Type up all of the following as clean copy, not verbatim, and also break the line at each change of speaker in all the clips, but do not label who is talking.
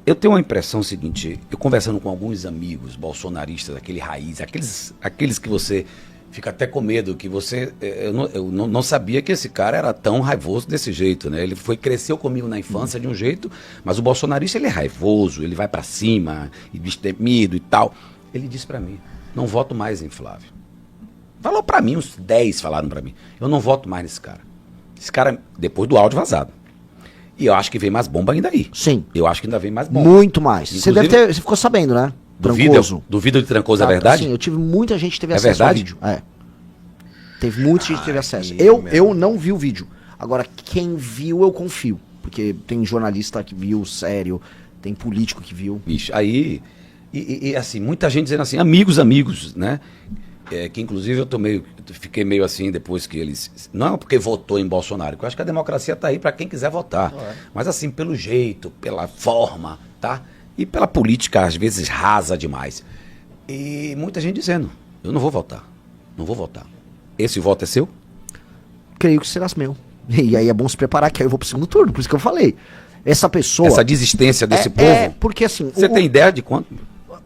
Eu tenho uma impressão seguinte, eu conversando com alguns amigos bolsonaristas, aquele raiz, aqueles que você fica até com medo, que você... Eu não sabia que esse cara era tão raivoso desse jeito, né? Ele cresceu comigo na infância de um jeito, mas o bolsonarista, ele é raivoso, ele vai pra cima, e destemido e tal. Ele disse pra mim, não voto mais em Flávio. Falou pra mim, uns 10 falaram pra mim, eu não voto mais nesse cara. Esse cara, depois do áudio vazado. E eu acho que vem mais bomba ainda aí.
Sim.
Eu acho que ainda vem mais bomba.
Muito mais.
Inclusive,
Você ficou sabendo, né?
Trancoso. Duvido de Trancoso, é verdade?
Sim, eu tive muita gente que teve
É
acesso
verdade?
ao vídeo. É. Teve muita gente que teve acesso. Eu não vi o vídeo. Agora, quem viu, eu confio. Porque tem jornalista que viu, sério. Tem político que viu.
Bicho, aí... E assim, muita gente dizendo assim, amigos, né? Que inclusive fiquei meio assim depois que eles... Não é porque votou em Bolsonaro, porque eu acho que a democracia tá aí para quem quiser votar. Mas assim, pelo jeito, pela forma, tá? E pela política, às vezes, rasa demais. E muita gente dizendo, eu não vou votar. Não vou votar. Esse voto é seu?
Creio que será meu. E aí é bom se preparar, que aí eu vou pro segundo turno, por isso que eu falei. Essa pessoa...
Essa desistência desse povo...
porque assim...
Você tem ideia de quanto?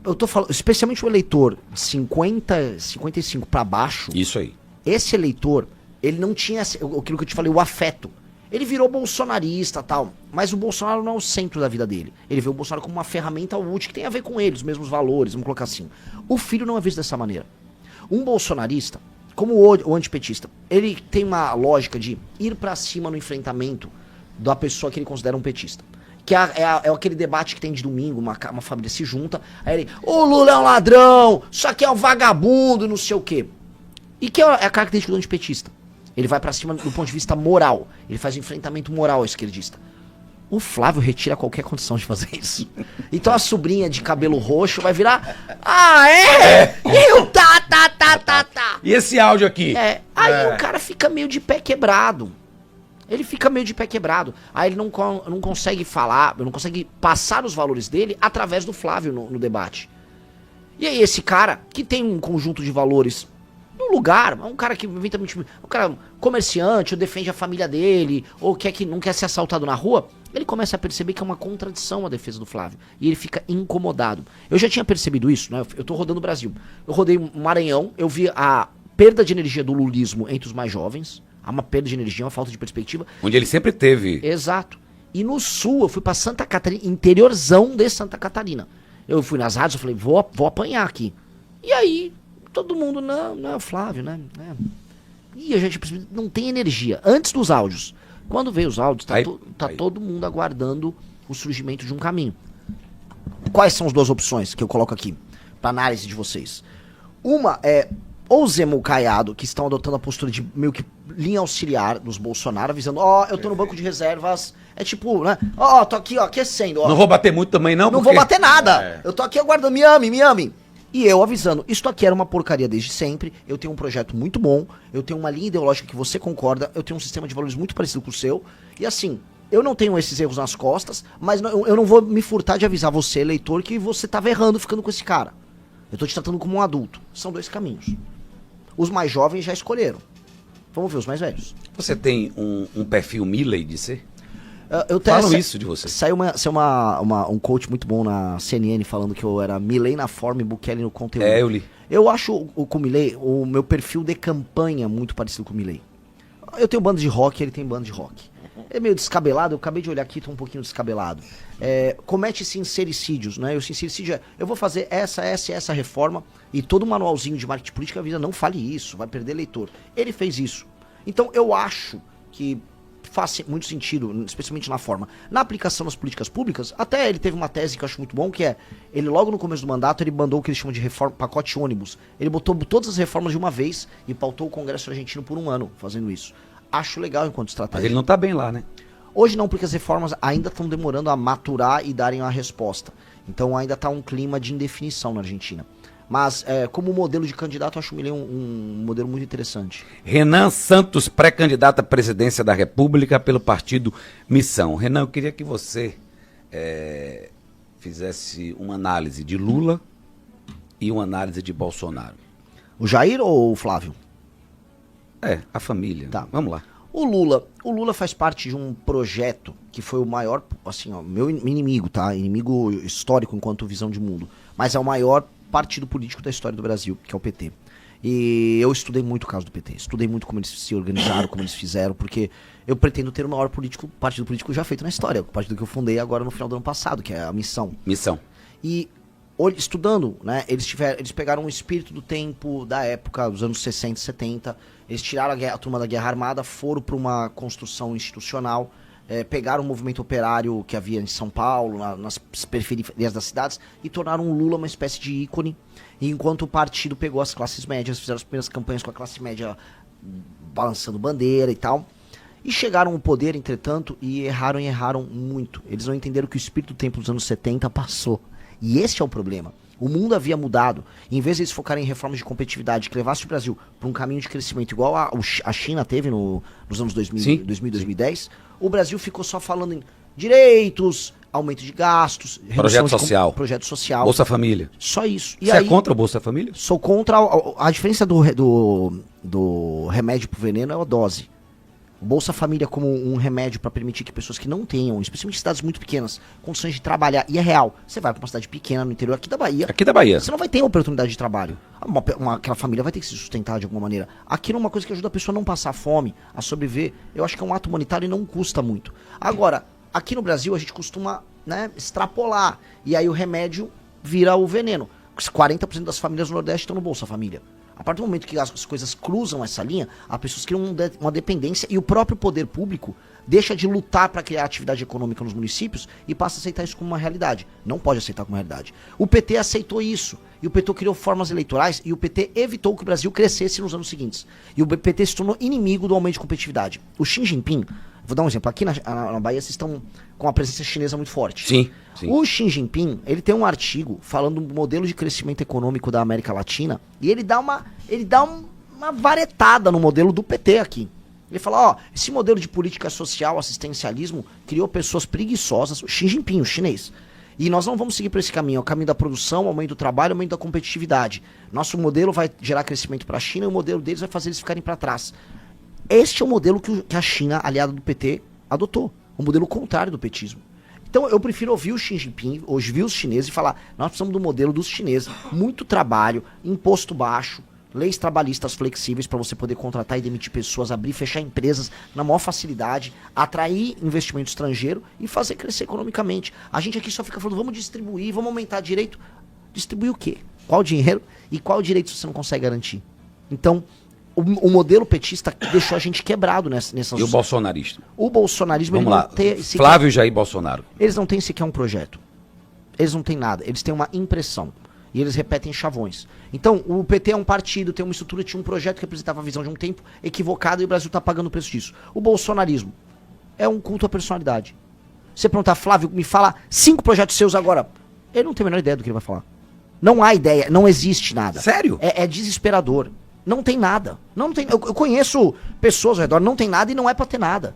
Eu tô falando, especialmente o eleitor de 55 para baixo.
Isso aí.
Esse eleitor, ele não tinha aquilo que eu te falei, o afeto. Ele virou bolsonarista e tal, mas o Bolsonaro não é o centro da vida dele. Ele vê o Bolsonaro como uma ferramenta útil que tem a ver com ele, os mesmos valores, vamos colocar assim. O filho não é visto dessa maneira. Um bolsonarista, como o antipetista, ele tem uma lógica de ir pra cima no enfrentamento da pessoa que ele considera um petista. Que é aquele debate que tem de domingo, uma família se junta, aí ele, o Lula é um ladrão, isso aqui é um vagabundo, não sei o quê. E que é a característica do antipetista. Ele vai pra cima do ponto de vista moral, ele faz um enfrentamento moral ao esquerdista. O Flávio retira qualquer condição de fazer isso. Então a sobrinha de cabelo roxo vai virar, eu tá.
E esse áudio aqui?
Aí o cara fica meio de pé quebrado. Ele fica meio de pé quebrado. Aí ele não consegue falar, não consegue passar os valores dele através do Flávio no debate. E aí esse cara, que tem um conjunto de valores no lugar, um cara que eventualmente, um cara comerciante, ou defende a família dele, ou que não quer ser assaltado na rua, ele começa a perceber que é uma contradição a defesa do Flávio. E ele fica incomodado. Eu já tinha percebido isso, né? Eu tô rodando o Brasil. Eu rodei Maranhão, eu vi a perda de energia do lulismo entre os mais jovens. Há uma perda de energia, uma falta de perspectiva.
Onde ele sempre teve.
Exato. E no sul, eu fui pra Santa Catarina, interiorzão de Santa Catarina. Eu fui nas rádios, eu falei, vou apanhar aqui. E aí, todo mundo, não é o Flávio, né? E a gente percebeu, não tem energia. Antes dos áudios. Quando veio os áudios, tá todo mundo aguardando o surgimento de um caminho. Quais são as duas opções que eu coloco aqui, pra análise de vocês? Uma é... ou Zema ou Caiado, que estão adotando a postura de meio que linha auxiliar dos Bolsonaro, avisando, eu tô no banco de reservas, é tipo, né, tô aqui, aquecendo,
Não vou bater muito também não,
não vou bater nada, eu tô aqui aguardando, me ame. E eu avisando, isto aqui era uma porcaria desde sempre, eu tenho um projeto muito bom, eu tenho uma linha ideológica que você concorda, eu tenho um sistema de valores muito parecido com o seu, e assim, eu não tenho esses erros nas costas, mas eu não vou me furtar de avisar você, eleitor, que você tava errando ficando com esse cara. Eu tô te tratando como um adulto. São dois caminhos. Os mais jovens já escolheram. Vamos ver os mais velhos.
Você tem um perfil Milley de ser?
Falam
isso de você.
Saiu um coach muito bom na CNN falando que eu era Milley na forma e Bukele no conteúdo.
Eu li.
Eu acho com o Milley, o meu perfil de campanha muito parecido com o Milley. Eu tenho banda de rock, ele tem banda de rock. É meio descabelado, eu acabei de olhar aqui, tô um pouquinho descabelado. Comete sincericídios, né? O sincericídio eu vou fazer essa reforma e todo manualzinho de marketing política avisa, não fale isso, vai perder eleitor. Ele fez isso. Então eu acho que faz muito sentido, especialmente na forma. Na aplicação das políticas públicas, até ele teve uma tese que eu acho muito bom, que é, ele logo no começo do mandato, ele mandou o que eles chamam de reforma, pacote ônibus. Ele botou todas as reformas de uma vez e pautou o Congresso argentino por um ano fazendo isso. Acho legal enquanto estratégia.
Mas ele não tá bem lá, né?
Hoje não, porque as reformas ainda estão demorando a maturar e darem uma resposta. Então ainda tá um clima de indefinição na Argentina. Mas como modelo de candidato, eu acho o Milei um modelo muito interessante.
Renan Santos, pré-candidato à presidência da República pelo partido Missão. Renan, eu queria que você fizesse uma análise de Lula e uma análise de Bolsonaro.
O Jair ou o Flávio?
A família.
Tá.
Vamos lá.
O Lula faz parte de um projeto que foi o maior, assim, ó, meu inimigo, tá? Inimigo histórico enquanto visão de mundo. Mas é o maior partido político da história do Brasil, que é o PT. E eu estudei muito o caso do PT, estudei muito como eles se organizaram, como eles fizeram, porque eu pretendo ter o maior partido político já feito na história, o partido que eu fundei agora no final do ano passado, que é a Missão. E estudando, né, eles pegaram o espírito do tempo, da época, dos anos 60 e 70, eles tiraram a turma da Guerra Armada, foram para uma construção institucional, pegaram o movimento operário que havia em São Paulo, nas periferias das cidades, e tornaram o Lula uma espécie de ícone. E enquanto o partido pegou as classes médias, fizeram as primeiras campanhas com a classe média balançando bandeira e tal, e chegaram ao poder, entretanto, e erraram muito. Eles não entenderam que o espírito do tempo dos anos 70 passou. E esse é o problema. O mundo havia mudado. E em vez de eles focarem em reformas de competitividade que levasse o Brasil para um caminho de crescimento igual a China teve nos anos 2000 e 2010, o Brasil ficou só falando em direitos, aumento de gastos, projeto social.
Bolsa Família.
Só isso.
Você é contra o Bolsa Família?
Sou contra. A diferença do remédio pro veneno é a dose. O Bolsa Família como um remédio para permitir que pessoas que não tenham, especialmente cidades muito pequenas, condições de trabalhar, e é real. Você vai para uma cidade pequena no interior aqui da Bahia. Você não vai ter oportunidade de trabalho. Aquela família vai ter que se sustentar de alguma maneira. Aquilo é uma coisa que ajuda a pessoa a não passar fome, a sobreviver. Eu acho que é um ato humanitário e não custa muito. Agora, aqui no Brasil a gente costuma, né, extrapolar. E aí o remédio vira o veneno. 40% das famílias do Nordeste estão no Bolsa Família. A partir do momento que as coisas cruzam essa linha, as pessoas criam uma dependência e o próprio poder público deixa de lutar para criar atividade econômica nos municípios e passa a aceitar isso como uma realidade. Não pode aceitar como uma realidade. O PT aceitou isso e o PT criou formas eleitorais e o PT evitou que o Brasil crescesse nos anos seguintes. E o PT se tornou inimigo do aumento de competitividade. O Xi Jinping, vou dar um exemplo, aqui na Bahia vocês estão com uma presença chinesa muito forte.
Sim.
O Xi Jinping, ele tem um artigo falando do modelo de crescimento econômico da América Latina e ele dá uma varetada no modelo do PT aqui. Ele fala, esse modelo de política social, assistencialismo, criou pessoas preguiçosas, o Xi Jinping, o chinês. E nós não vamos seguir por esse caminho, é o caminho da produção, aumento do trabalho, aumento da competitividade. Nosso modelo vai gerar crescimento para a China e o modelo deles vai fazer eles ficarem para trás. Este é o modelo que a China, aliada do PT, adotou. O modelo contrário do petismo. Então eu prefiro ouvir o Xi Jinping, ouvir os chineses e falar, nós precisamos do modelo dos chineses. Muito trabalho, imposto baixo, leis trabalhistas flexíveis para você poder contratar e demitir pessoas, abrir e fechar empresas na maior facilidade, atrair investimento estrangeiro e fazer crescer economicamente. A gente aqui só fica falando, vamos distribuir, vamos aumentar direito. Distribuir o quê? Qual dinheiro e qual direito você não consegue garantir? Então, o modelo petista deixou a gente quebrado nessas...
E o bolsonarismo?
O bolsonarismo...
Vamos lá, Flávio Jair Bolsonaro.
Eles não têm sequer um projeto. Eles não têm nada. Eles têm uma impressão. E eles repetem chavões. Então, o PT é um partido, tem uma estrutura, tinha um projeto que representava a visão de um tempo equivocado e o Brasil está pagando o preço disso. O bolsonarismo é um culto à personalidade. Você perguntar, Flávio, me fala 5 projetos seus agora. Ele não tem a menor ideia do que ele vai falar. Não há ideia, não existe nada.
Sério?
É desesperador. Não tem nada. Não tem, eu conheço pessoas ao redor, não tem nada e não é pra ter nada.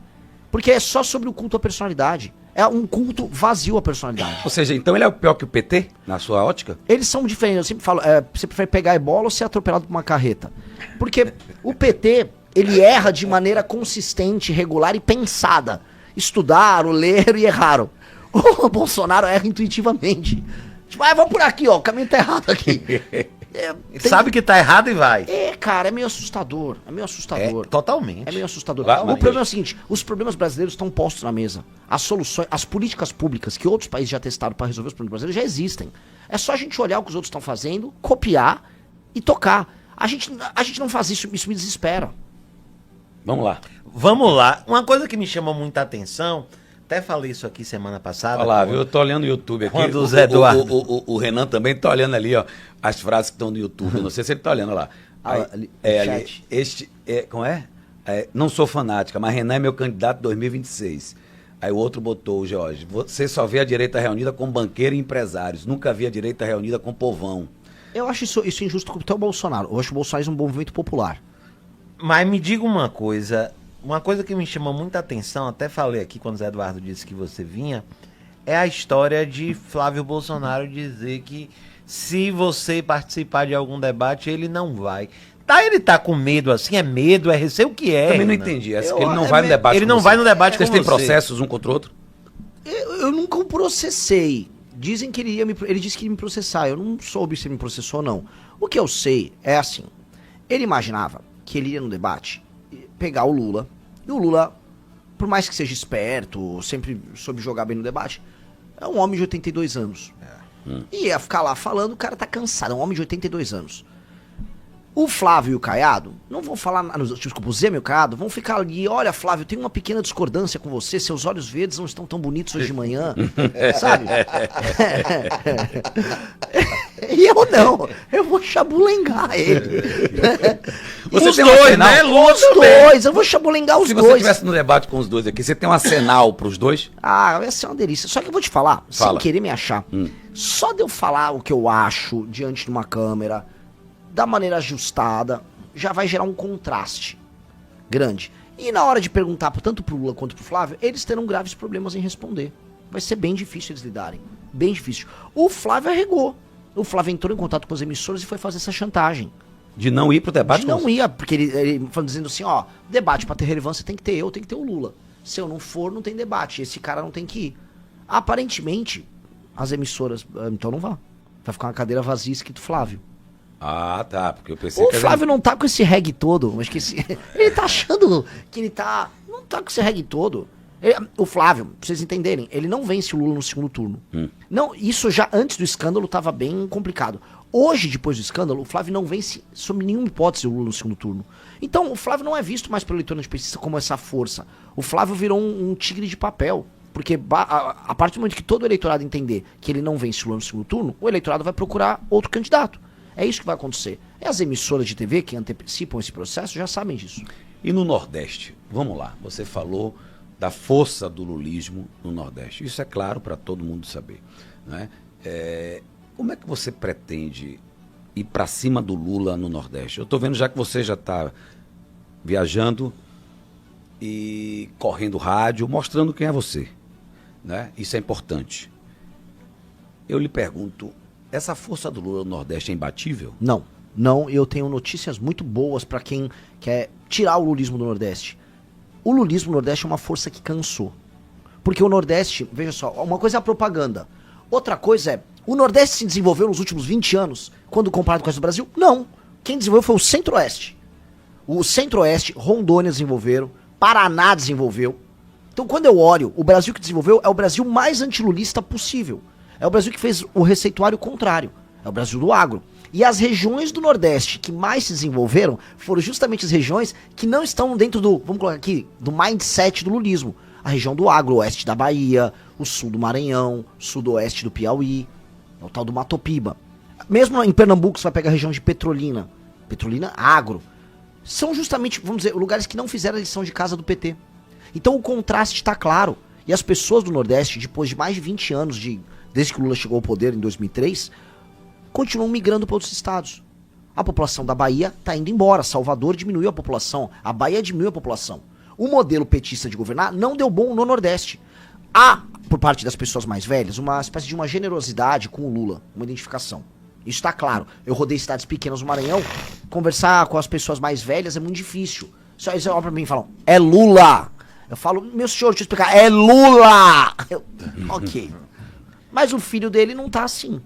Porque é só sobre o culto à personalidade. É um culto vazio à personalidade.
Ou seja, então ele é o pior que o PT, na sua ótica?
Eles são diferentes. Eu sempre falo, você prefere pegar ebola ou ser atropelado por uma carreta? Porque o PT, ele erra de maneira consistente, regular e pensada. Estudaram, leram e erraram. O Bolsonaro erra intuitivamente. Tipo, vamos por aqui, ó, o caminho tá errado aqui.
Sabe que tá errado e vai.
Cara, é meio assustador. É meio assustador.
Totalmente.
É meio assustador.
Claro,
o problema é o seguinte, os problemas brasileiros estão postos na mesa. As soluções, as políticas públicas que outros países já testaram para resolver os problemas brasileiros já existem. É só a gente olhar o que os outros estão fazendo, copiar e tocar. A gente não faz isso me desespera.
Vamos lá.
Vamos lá. Uma coisa que me chama muita atenção, até falei isso aqui semana passada.
Olha lá, viu? Eu tô olhando o YouTube aqui.
Quando o Zé Eduardo...
O Renan também tá olhando ali, ó, as frases que estão no YouTube. Eu não sei se ele tá olhando lá.
Ali,
como é? Não sou fanática, mas Renan é meu candidato 2026. Aí o outro botou, o Jorge, você só vê a direita reunida com banqueiro e empresários. Nunca vi a direita reunida com povão.
Eu acho isso injusto com o Bolsonaro. Eu acho o Bolsonaro um movimento popular.
Mas me diga uma coisa que me chama muita atenção, até falei aqui quando o Zé Eduardo disse que você vinha, é a história de Flávio Bolsonaro dizer que se você participar de algum debate, ele não vai. Ele tá com medo assim, é medo, é receio, o que é?
Também não
Renan?
entendi. Ele não vai no debate
Ele
com
não
você.
vai no debate
Vocês
com
têm
você.
processos um contra o outro?
Eu nunca o processei. Dizem que ele disse que ia me processar. Eu não soube se ele me processou ou não. O que eu sei é assim. Ele imaginava que ele ia no debate pegar o Lula. E o Lula, por mais que seja esperto, sempre soube jogar bem no debate, é um homem de 82 anos. E ia ficar lá falando, o cara tá cansado. É um homem de 82 anos. O Flávio e o Caiado não vão falar, desculpa, o Zema e o Caiado vão ficar ali, olha, Flávio, tem uma pequena discordância com você, seus olhos verdes não estão tão bonitos hoje de manhã, sabe? E eu não, eu vou chabulengar ele.
Você
Os
tem um
dois,
arsenal?
né? Lula
Os
também.
dois, eu vou chabulengar os
Se você
dois.
estivesse no debate com os dois aqui, você tem um arsenal pros dois?
Ah, vai ser uma delícia. Só que eu vou te falar,
Fala.
sem querer me achar, só de eu falar o que eu acho diante de uma câmera, da maneira ajustada, já vai gerar um contraste grande. E na hora de perguntar tanto pro Lula quanto pro Flávio, eles terão graves problemas em responder. Vai ser bem difícil eles lidarem. Bem difícil. O Flávio arregou. O Flávio entrou em contato com as emissoras e foi fazer essa chantagem.
De não ir pro debate
De
com
não ia, porque ele foi dizendo assim, ó, debate pra ter relevância tem que ter eu, tem que ter o Lula. Se eu não for, não tem debate. Esse cara não tem que ir. Aparentemente, as emissoras, então não vá. Vai ficar uma cadeira vazia escrito Flávio.
Ah, tá, porque eu pensei
O
que...
Flávio não tá com esse reggae todo, mas que ele tá achando que ele tá... Não tá com esse reggae todo. O Flávio, pra vocês entenderem, ele não vence o Lula no segundo turno. Não, isso já antes do escândalo tava bem complicado. Hoje, depois do escândalo, o Flávio não vence sob nenhuma hipótese o Lula no segundo turno. Então, o Flávio não é visto mais pelo eleitor antipetista como essa força. O Flávio virou um tigre de papel. Porque a partir do momento que todo o eleitorado entender que ele não vence o Lula no segundo turno, o eleitorado vai procurar outro candidato. É isso que vai acontecer. E as emissoras de TV que antecipam esse processo já sabem disso.
E no Nordeste? Vamos lá, você falou da força do lulismo no Nordeste. Isso é claro para todo mundo saber, né? Como é que você pretende ir para cima do Lula no Nordeste? Eu estou vendo já que você já está viajando e correndo rádio, mostrando quem é você, né? Isso é importante. Eu lhe pergunto, essa força do Lula no Nordeste é imbatível?
Não, eu tenho notícias muito boas para quem quer tirar o lulismo do Nordeste. O lulismo no Nordeste é uma força que cansou. Porque o Nordeste, veja só, uma coisa é a propaganda. Outra coisa é, o Nordeste se desenvolveu nos últimos 20 anos, quando comparado com o resto do Brasil? Não. Quem desenvolveu foi o Centro-Oeste. O Centro-Oeste, Rondônia desenvolveram, Paraná desenvolveu. Então quando eu olho, o Brasil que desenvolveu é o Brasil mais antilulista possível. É o Brasil que fez o receituário contrário. É o Brasil do agro. E as regiões do Nordeste que mais se desenvolveram foram justamente as regiões que não estão dentro do, vamos colocar aqui, do mindset do lulismo. A região do agro, oeste da Bahia, o sul do Maranhão, sudoeste do Piauí, é o tal do Mato Piba. Mesmo em Pernambuco você vai pegar a região de Petrolina. Petrolina, agro. São justamente, vamos dizer, lugares que não fizeram a lição de casa do PT. Então o contraste está claro. E as pessoas do Nordeste, depois de mais de 20 anos, desde que o Lula chegou ao poder em 2003, continuam migrando para outros estados. A população da Bahia está indo embora. Salvador diminuiu a população. A Bahia diminuiu a população. O modelo petista de governar não deu bom no Nordeste. Há, por parte das pessoas mais velhas, uma espécie de uma generosidade com o Lula, uma identificação. Isso está claro. Eu rodei cidades pequenas no Maranhão, conversar com as pessoas mais velhas é muito difícil. Só eles olham pra mim e falam, é Lula! Eu falo, meu senhor, deixa eu explicar, é Lula! Ok. Mas o filho dele não tá assim.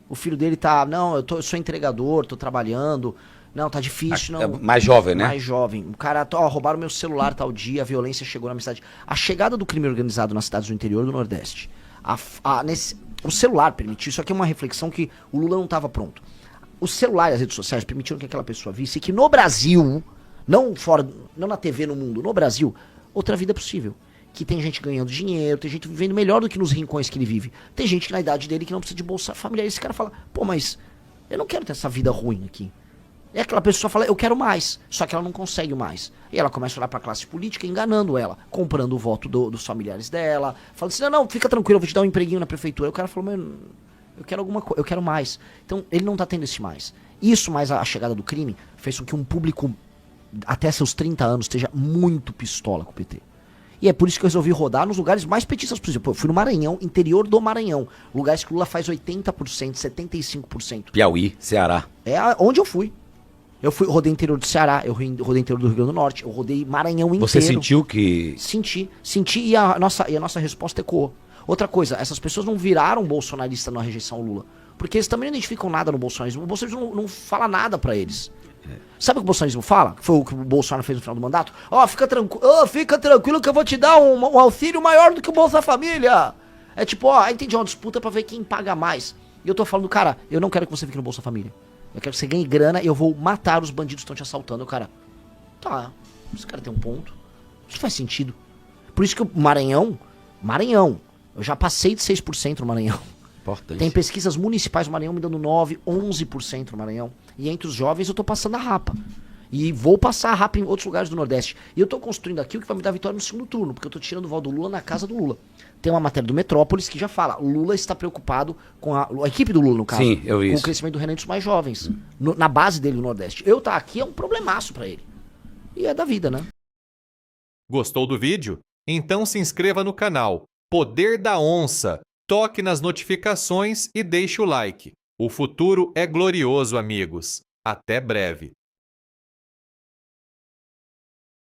O filho dele tá, não, eu sou entregador, tô trabalhando, não, tá difícil, não.
É mais jovem, né?
Mais jovem. O cara, roubaram meu celular tal dia, a violência chegou na minha cidade. A chegada do crime organizado nas cidades do interior do Nordeste, o celular permitiu, isso aqui é uma reflexão que o Lula não estava pronto. O celular e as redes sociais permitiram que aquela pessoa visse que no Brasil, não na TV, no mundo, no Brasil, outra vida é possível. Que tem gente ganhando dinheiro, tem gente vivendo melhor do que nos rincões que ele vive. Tem gente que na idade dele que não precisa de bolsa familiar. Esse cara fala, pô, mas eu não quero ter essa vida ruim aqui. E aquela pessoa fala, eu quero mais. Só que ela não consegue mais. E ela começa a olhar pra classe política enganando ela. Comprando o voto dos familiares dela. Falando assim, não, fica tranquilo, eu vou te dar um empreguinho na prefeitura. Aí o cara falou, mas eu quero alguma coisa, eu quero mais. Então ele não tá tendo esse mais. Isso mais a chegada do crime fez com que um público até seus 30 anos esteja muito pistola com o PT. E é por isso que eu resolvi rodar nos lugares mais petistas possível. Pô, eu fui no Maranhão, interior do Maranhão. Lugares que o Lula faz 80%, 75%.
Piauí, Ceará.
É onde eu fui. Eu rodei interior do Ceará, eu rodei interior do Rio Grande do Norte, eu rodei Maranhão inteiro.
Você sentiu que...
Senti e a nossa resposta ecoou. Outra coisa, essas pessoas não viraram bolsonarista na rejeição ao Lula. Porque eles também não identificam nada no bolsonarismo. O bolsonarismo não fala nada pra eles. Sabe o que o bolsonarismo fala? Que foi o que o Bolsonaro fez no final do mandato? Fica tranquilo que eu vou te dar um auxílio maior do que o Bolsa Família. É tipo, entendi, uma disputa pra ver quem paga mais. E eu tô falando, cara, eu não quero que você fique no Bolsa Família. Eu quero que você ganhe grana e eu vou matar os bandidos que estão te assaltando. O cara, tá, esse cara tem um ponto. Isso faz sentido. Por isso que o Maranhão, eu já passei de 6% no Maranhão.
Importante.
Tem pesquisas municipais no Maranhão me dando 9, 11% no Maranhão. E entre os jovens eu tô passando a rapa. E vou passar a rapa em outros lugares do Nordeste. E eu tô construindo aqui o que vai me dar vitória no segundo turno, porque eu tô tirando o voto do Lula na casa do Lula. Tem uma matéria do Metrópolis que já fala, Lula está preocupado com a equipe do Lula, no caso.
Sim, eu vi
com
isso.
o crescimento do Renan dos mais jovens. Na base dele no Nordeste. Eu tá aqui é um problemaço pra ele. E é da vida, né?
Gostou do vídeo? Então se inscreva no canal Poder da Onça, toque nas notificações e deixe o like. O futuro é glorioso, amigos. Até breve.